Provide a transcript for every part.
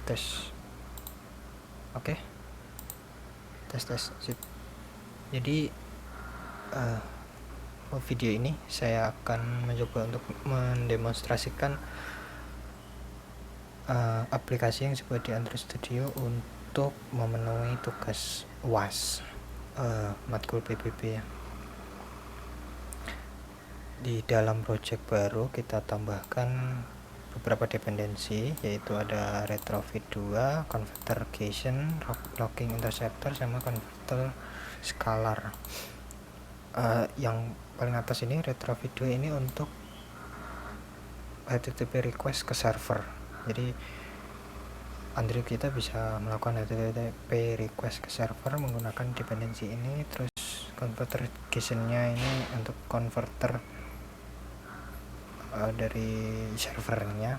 tes. Oke, tes sip. Jadi video ini saya akan mencoba untuk mendemonstrasikan aplikasi yang disebut di Android Studio untuk memenuhi tugas UAS matkul PBB ya. Di dalam project baru kita tambahkan beberapa dependensi, yaitu ada retrofit 2, converter Gaussian, locking interceptor, sama converter scalar. Yang paling atas ini retrofit 2 ini untuk HTTP request ke server. Jadi Android kita bisa melakukan HTTP request ke server menggunakan dependensi ini. Terus converter Gaussian-nya ini untuk converter dari servernya.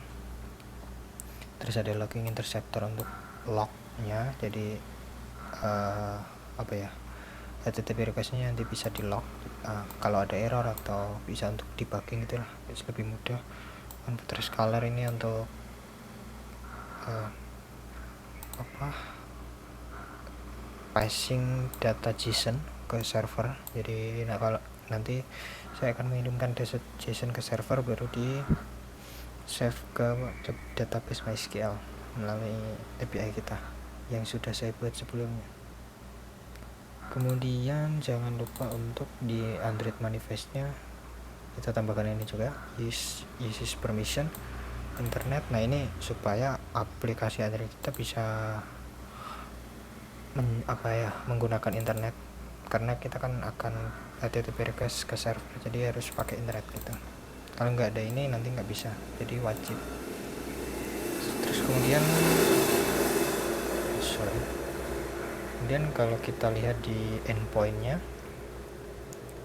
Terus ada locking interceptor untuk lognya, jadi HTTP requestnya nanti bisa di log kalau ada error atau bisa untuk debugging itulah, lebih mudah. Converter scalar ini untuk passing data JSON ke server. Jadi kalau nanti saya akan mengirimkan data JSON ke server, baru di save ke database MySQL melalui API kita yang sudah saya buat sebelumnya. Kemudian jangan lupa untuk di Android manifestnya kita tambahkan ini juga, use permission internet. Nah ini supaya aplikasi Android kita bisa menggunakan internet, karena kita kan akan HTTP request ke server, jadi harus pakai internet gitu. Kalau nggak ada ini nanti nggak bisa, jadi wajib. Terus kemudian kalau kita lihat di endpointnya,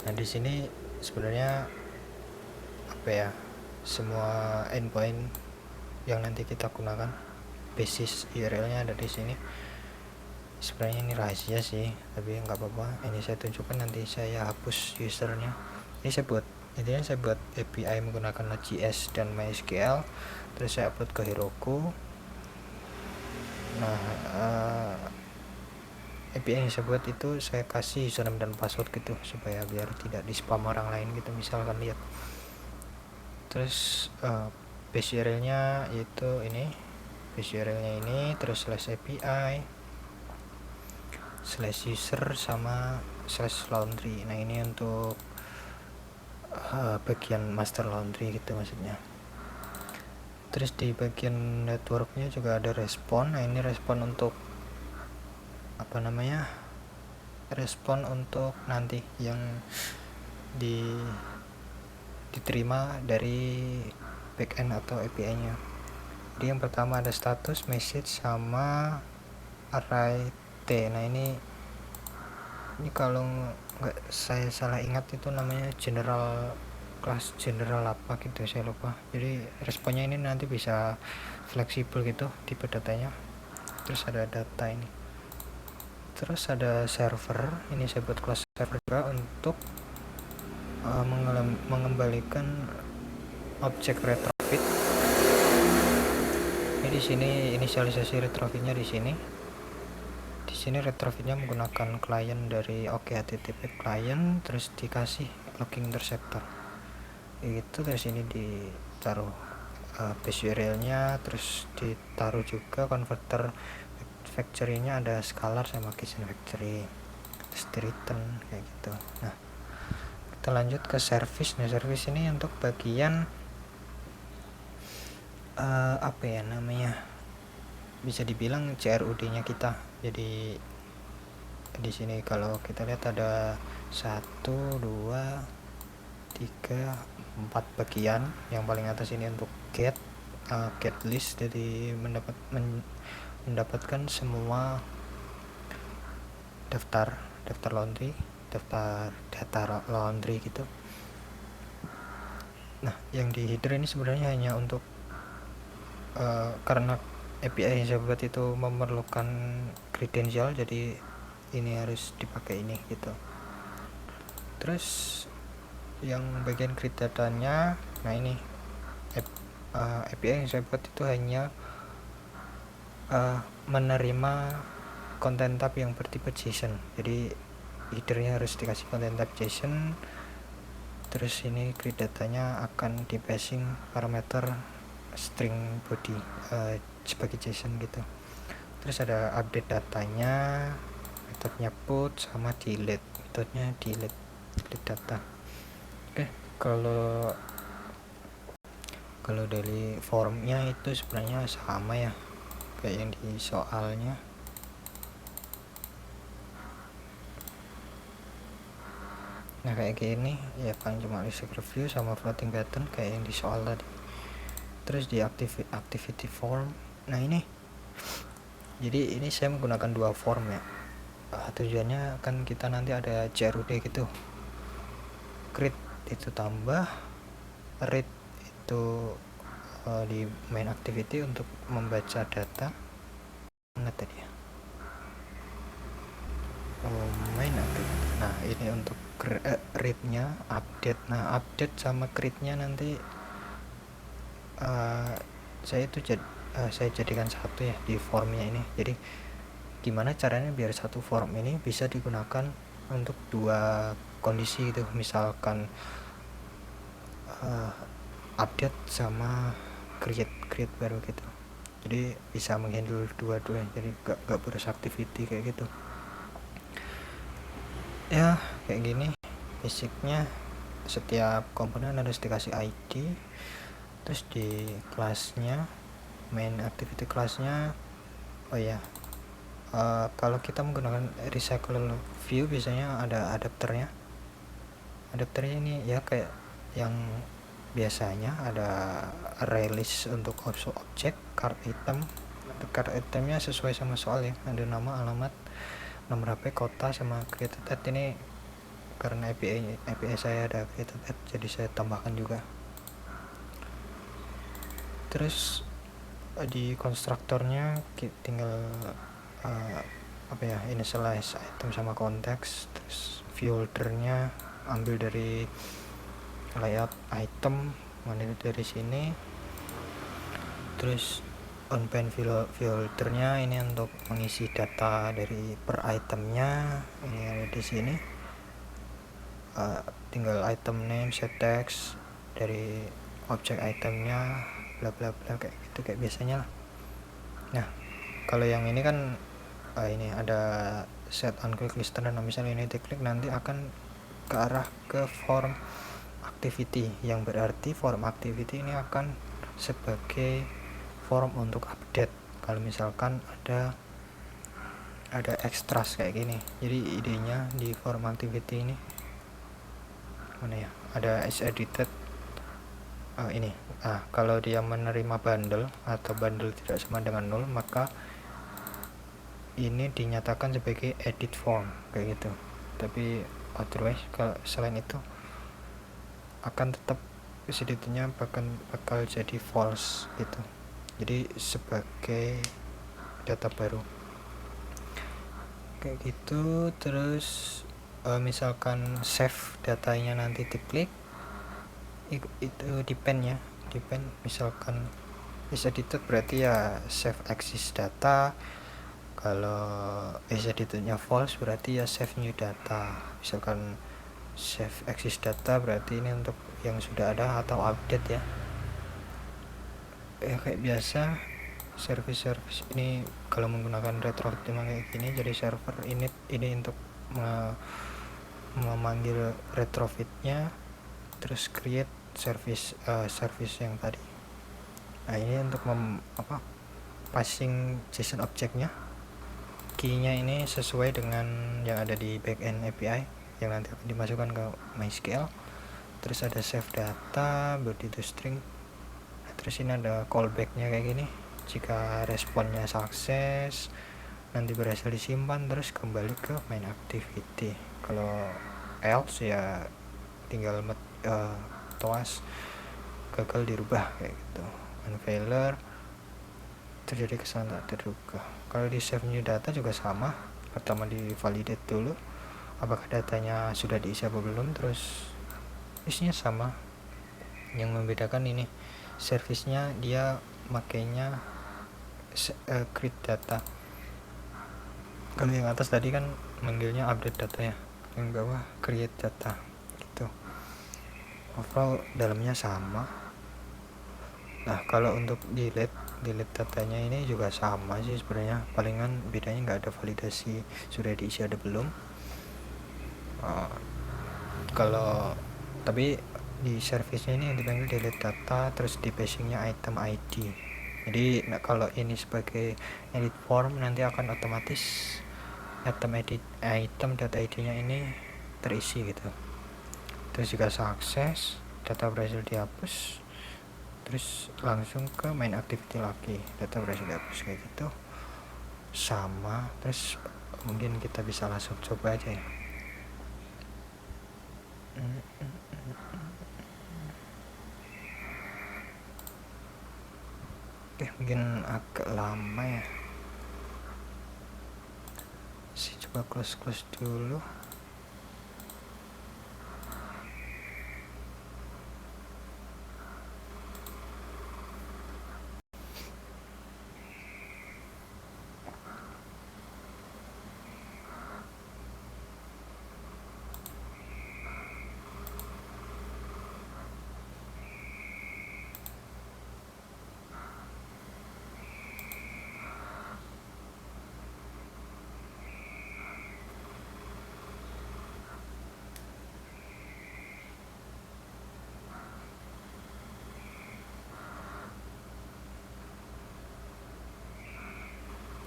nah di sini sebenarnya semua endpoint yang nanti kita gunakan basis URL-nya ada di sini. Sebenarnya ini rahasia sih, tapi nggak apa-apa. Ini saya tunjukkan, nanti saya hapus usernya. Ini saya buat API menggunakan Node.js dan MySQL. Terus saya upload ke Heroku. Nah API yang saya buat itu saya kasih username dan password gitu, supaya biar tidak di spam orang lain gitu, misalkan lihat. Terus base URL-nya itu ini, terus /API /user sama /laundry. Nah ini untuk bagian master laundry gitu maksudnya. Terus di bagian networknya juga ada respon. Nah ini respon untuk respon untuk nanti yang diterima dari backend atau API-nya. Jadi yang pertama ada status, message, sama array T. Nah ini kalau nggak saya salah ingat itu namanya general, kelas general apa gitu, saya lupa. Jadi responnya ini nanti bisa fleksibel gitu tipe datanya. Terus ada data ini. Terus ada server, ini saya buat kelas server juga untuk mengembalikan objek retrofit. Ini di sini inisialisasi retrofitnya di sini. Di sini retrofitnya menggunakan klien dari OKHTTP client, terus dikasih locking interceptor. Itu dari sini ditaruh base URL-nya, terus ditaruh juga converter factory-nya, ada scalar sama Gaussian factory, terus di return kayak gitu. Nah kita lanjut ke service. Nah service ini untuk bagian bisa dibilang CRUD-nya kita. Jadi di sini kalau kita lihat ada 1, 2, 3, 4 bagian. Yang paling atas ini untuk get list, jadi mendapatkan semua daftar laundry, daftar data laundry gitu. Nah yang di header ini sebenarnya hanya untuk karena API yang saya buat itu memerlukan kredensial, jadi ini harus dipakai ini gitu. Terus yang bagian create datanya, nah ini API yang saya buat itu hanya menerima content type yang bertipe JSON. Jadi headernya harus dikasih content type JSON. Terus ini create datanya akan di passing parameter string body sebagai JSON gitu. Terus ada update datanya, metodenya put sama delete, metodenya delete data. Oke, kalau dari formnya itu sebenarnya sama ya kayak yang di soalnya. Nah kayak gini ya, paling cuma list review sama floating pattern kayak yang di soal tadi. Terus di activity form, nah ini jadi ini saya menggunakan dua form ya. Tujuannya kan kita nanti ada CRUD gitu, create itu tambah, read itu di main activity untuk membaca data. Mana tadi ya, main activity. Nah ini untuk read-nya, update. Nah update sama create-nya nanti saya jadikan satu ya di formnya ini. Jadi gimana caranya biar satu form ini bisa digunakan untuk dua kondisi gitu, misalkan update sama create baru gitu. Jadi bisa menghandle dua-duanya, jadi gak boros activity kayak gitu ya. Kayak gini basicnya. Setiap komponen harus dikasih ID. Terus di kelasnya, main activity kelasnya, oh ya, kalau kita menggunakan recycle view biasanya ada adapternya ini ya, kayak yang biasanya ada array list untuk objek card item. Untuk card itemnya sesuai sama soal ya, ada nama, alamat, nomor HP, kota, sama created at. Ini karena API saya ada created at, jadi saya tambahkan juga. Terus di konstruktornya tinggal initialize item sama konteks. Terus view holdernya ambil dari layout item, mana dari sini. Terus on-pen view holdernya ini untuk mengisi data dari per itemnya, ini ada di sini. Tinggal item name, set text dari objek itemnya, bla bla bla kayak gitu, kayak biasanya lah. Nah kalau yang ini kan ini ada set on quick listener. Nah misalnya ini diklik nanti akan ke arah ke form activity, yang berarti form activity ini akan sebagai form untuk update kalau misalkan ada extras kayak gini. Jadi idenya di form activity ini mana ya, ada as edited ini. Kalau dia menerima bundle atau bundle tidak sama dengan 0, maka ini dinyatakan sebagai edit form kayak gitu. Tapi otherwise kalau selain itu akan tetap sedikitnya bakal jadi false gitu, jadi sebagai data baru kayak gitu. Terus misalkan save datanya nanti diklik itu depend ya, depend. Misalkan is edited berarti ya save exist data, kalau is editednya false berarti ya save new data. Misalkan save exist data berarti ini untuk yang sudah ada atau update ya. Kayak biasa service ini kalau menggunakan retrofit memang kayak gini. Jadi server init ini untuk memanggil retrofitnya, terus create service yang tadi. Nah ini untuk passing JSON objeknya, key-nya ini sesuai dengan yang ada di backend API yang nanti akan dimasukkan ke MySQL. Terus ada save data, body to string. Terus ini ada callback-nya kayak gini, jika responnya sukses nanti berhasil disimpan terus kembali ke main activity. Kalau else ya tinggal toas gagal dirubah kayak gitu. Failure terjadi kesalahan tak terduga. Kalau di save new data juga sama, pertama di validate dulu apakah datanya sudah diisi apa belum, terus isinya sama. Yang membedakan ini service-nya dia makainya create data. Kalau yang atas tadi kan manggilnya update data ya, yang bawah create data gitu. Overall dalamnya sama. Nah kalau untuk delete datanya ini juga sama sih sebenarnya, palingan bedanya nggak ada validasi sudah diisi ada belum. Kalau tapi di service-nya ini yang dipanggil delete data, terus di passing-nya item ID. Jadi kalau ini sebagai edit form nanti akan otomatis item data ID-nya ini terisi gitu. Terus jika sukses, data berhasil dihapus, terus langsung ke main activity lagi, data berhasil dihapus kayak gitu sama. Terus mungkin kita bisa langsung coba aja ya. Oke, mungkin agak lama ya. Coba close dulu.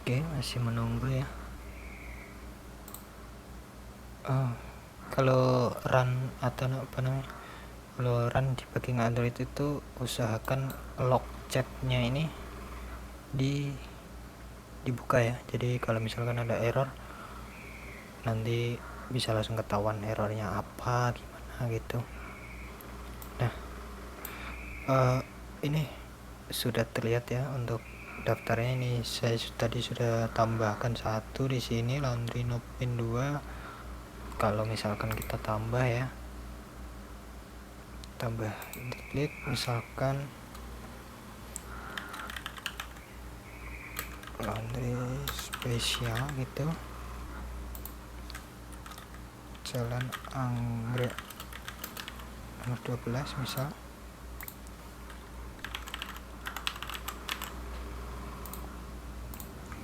Oke, masih menunggu ya. Kalau run atau apa namanya, kalau run di backing Android itu usahakan log chatnya ini dibuka ya. Jadi kalau misalkan ada error nanti bisa langsung ketahuan errornya apa gimana gitu. Nah ini sudah terlihat ya untuk daftarnya. Ini saya tadi sudah tambahkan satu di sini, laundry nopin 2. Kalau misalkan kita tambah ya, tambah diklik misalkan laundry spesial gitu, Jalan Anggrek nomor 12 misal.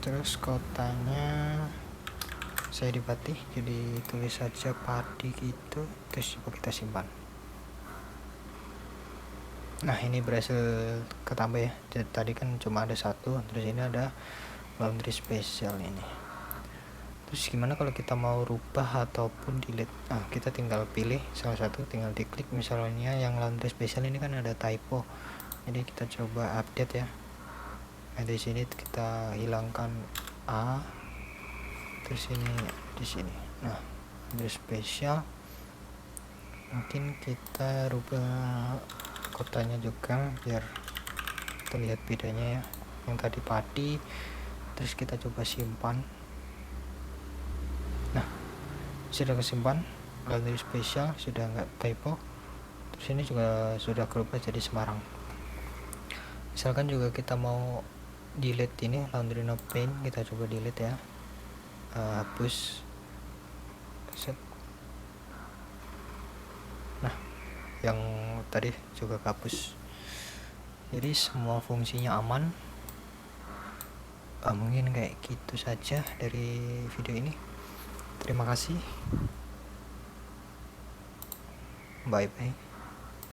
Terus kotanya saya di Pati, jadi tulis saja Pati gitu, terus coba kita simpan. Nah ini berhasil ketambah ya. Jadi tadi kan cuma ada satu, terus ini ada laundry spesial ini. Terus gimana kalau kita mau rubah ataupun delete? Nah kita tinggal pilih salah satu, tinggal diklik. Misalnya yang laundry spesial ini kan ada typo, jadi kita coba update ya. Nah di sini kita hilangkan A, terus ini di sini. Nah laundry spesial, mungkin kita rubah kotanya juga biar terlihat bedanya ya. Yang tadi Pati, terus kita coba simpan. Nah sudah kesimpan, laundry spesial sudah nggak typo. Terus ini juga sudah berubah jadi Semarang. Misalkan juga kita mau delete ini laundry no paint, kita coba delete ya, hapus set. Nah yang tadi juga hapus, jadi semua fungsinya aman. Mungkin kayak gitu saja dari video ini. Terima kasih, bye bye.